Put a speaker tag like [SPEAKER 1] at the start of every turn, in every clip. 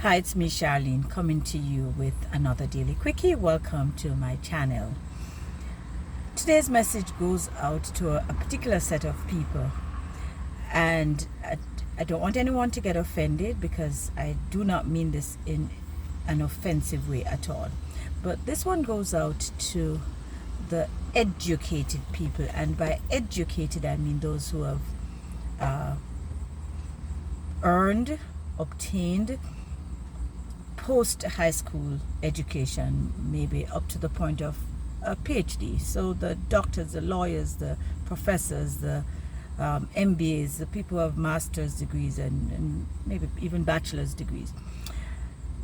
[SPEAKER 1] Hi, it's me, Charlene, coming to you with another Daily Quickie. Welcome to my channel. Today's message goes out to a particular set of people, and I don't want anyone to get offended because I do not mean this in an offensive way at all. But this one goes out to the educated people, and by educated I mean those who have obtained post-high school education, maybe up to the point of a PhD. So the doctors, the lawyers, the professors, the MBAs, the people who have master's degrees and maybe even bachelor's degrees.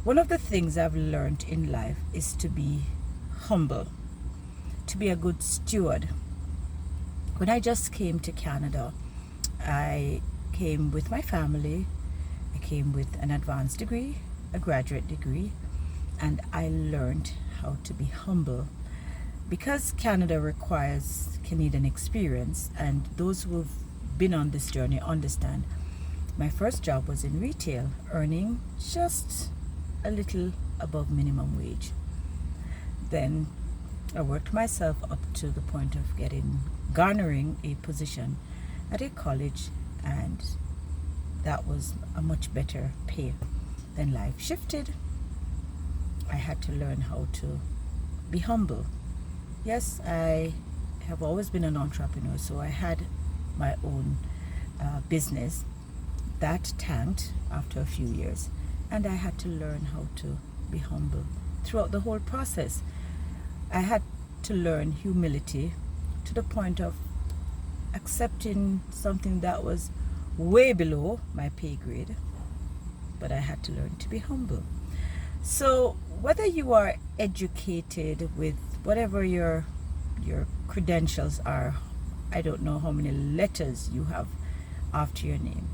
[SPEAKER 1] One of the things I've learned in life is to be humble, to be a good steward. When I just came to Canada, I came with my family. I came with an advanced degree, a graduate degree, and I learned how to be humble because Canada requires Canadian experience, and those who have been on this journey understand. My first job was in retail, earning just a little above minimum wage. Then I worked myself up to the point of garnering a position at a college, and that was a much better pay. Then life shifted. I had to learn how to be humble. Yes, I have always been an entrepreneur, so I had my own business that tanked after a few years, and I had to learn how to be humble throughout the whole process. I had to learn humility to the point of accepting something that was way below my pay grade, but I had to learn to be humble. So whether you are educated with whatever your credentials are, I don't know how many letters you have after your name,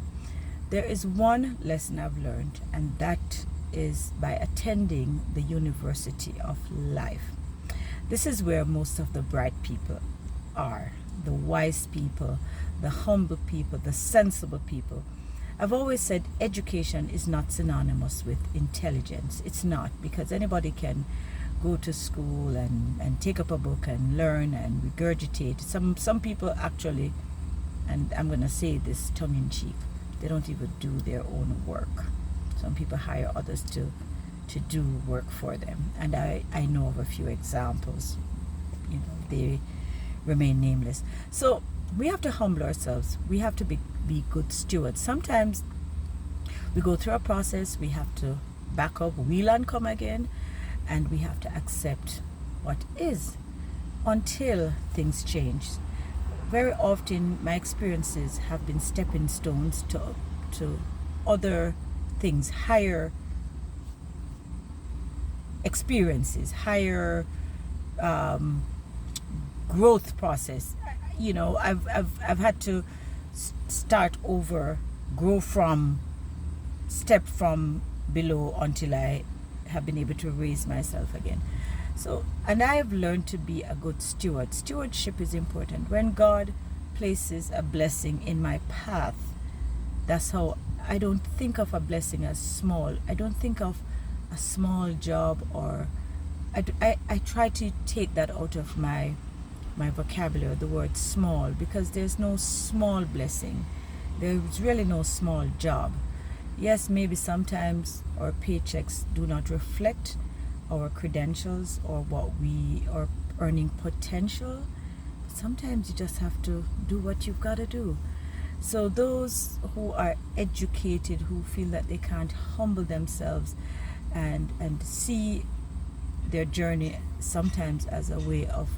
[SPEAKER 1] there is one lesson I've learned, and that is by attending the University of Life. This is where most of the bright people are, the wise people, the humble people, the sensible people. I've always said education is not synonymous with intelligence. It's not, because anybody can go to school and take up a book and learn and regurgitate. Some people actually, and I'm going to say this tongue-in-cheek, they don't even do their own work. Some people hire others to do work for them. And I know of a few examples. They remain nameless. So we have to humble ourselves. We have to be good stewards. Sometimes we go through a process, we have to back up, wheel and come again, and we have to accept what is until things change. Very often my experiences have been stepping stones to other things, higher experiences, higher growth process. I've had to start over, grow from, step from below until I have been able to raise myself again. So, and I have learned to be a good steward. Stewardship is important. When God places a blessing in my path, that's how I don't think of a blessing as small. I don't think of a small job, or I try to take that out of my vocabulary, the word small, because there's no small blessing. There's really no small job. Yes, maybe sometimes our paychecks do not reflect our credentials or our earning potential. But sometimes you just have to do what you've got to do. So those who are educated, who feel that they can't humble themselves and see their journey sometimes as a way of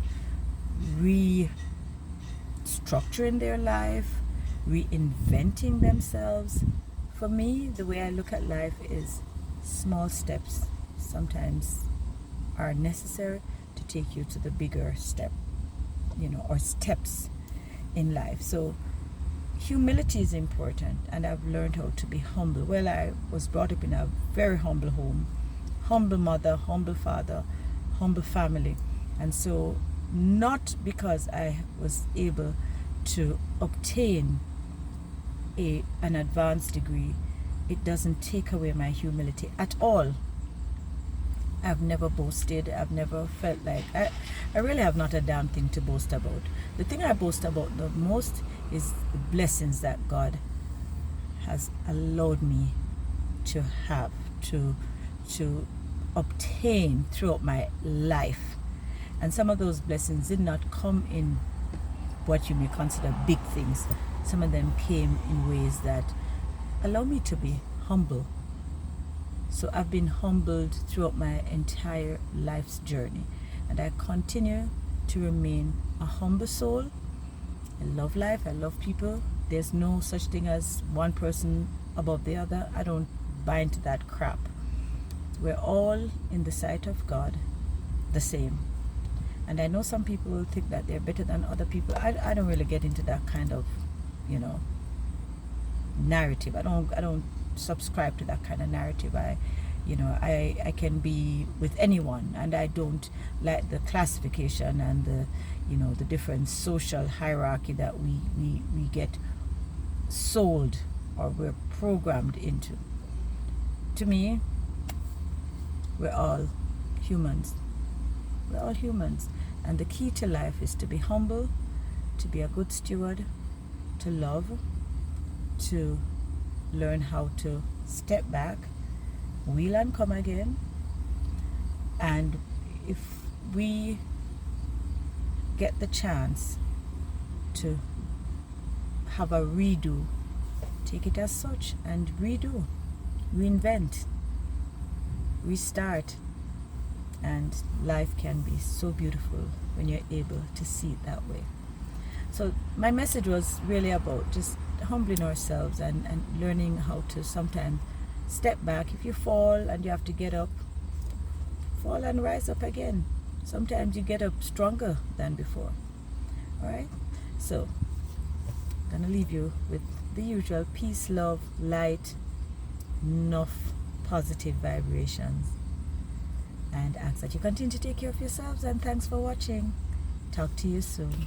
[SPEAKER 1] restructuring their life, reinventing themselves. For me, the way I look at life is small steps sometimes are necessary to take you to the bigger step, or steps in life. So humility is important, and I've learned how to be humble. Well, I was brought up in a very humble home, humble mother, humble father, humble family, and so not because I was able to obtain an advanced degree it doesn't take away my humility at all. I've never boasted. I've never felt like I really have not a damn thing to boast about. The thing I boast about the most is the blessings that God has allowed me to have, to obtain throughout my life. And some of those blessings did not come in what you may consider big things. Some of them came in ways that allow me to be humble. So I've been humbled throughout my entire life's journey, and I continue to remain a humble soul. I love life, I love people. There's no such thing as one person above the other. I don't buy into that crap. We're all in the sight of God the same. And I know some people think that they're better than other people. I don't really get into that kind of, narrative. I don't subscribe to that kind of narrative. I can be with anyone, and I don't like the classification and the different social hierarchy that we get sold or we're programmed into. To me, we're all humans. We're all humans, and the key to life is to be humble, to be a good steward, to love, to learn how to step back, wheel and come again. And if we get the chance to have a redo, take it as such and redo, reinvent, restart. And life can be so beautiful when you're able to see it that way. So my message was really about just humbling ourselves and learning how to sometimes step back. If you fall and you have to get up, fall and rise up again. Sometimes you get up stronger than before. All right? So I'm going to leave you with the usual peace, love, light, enough positive vibrations, and ask that you continue to take care of yourselves. And thanks for watching. Talk to you soon.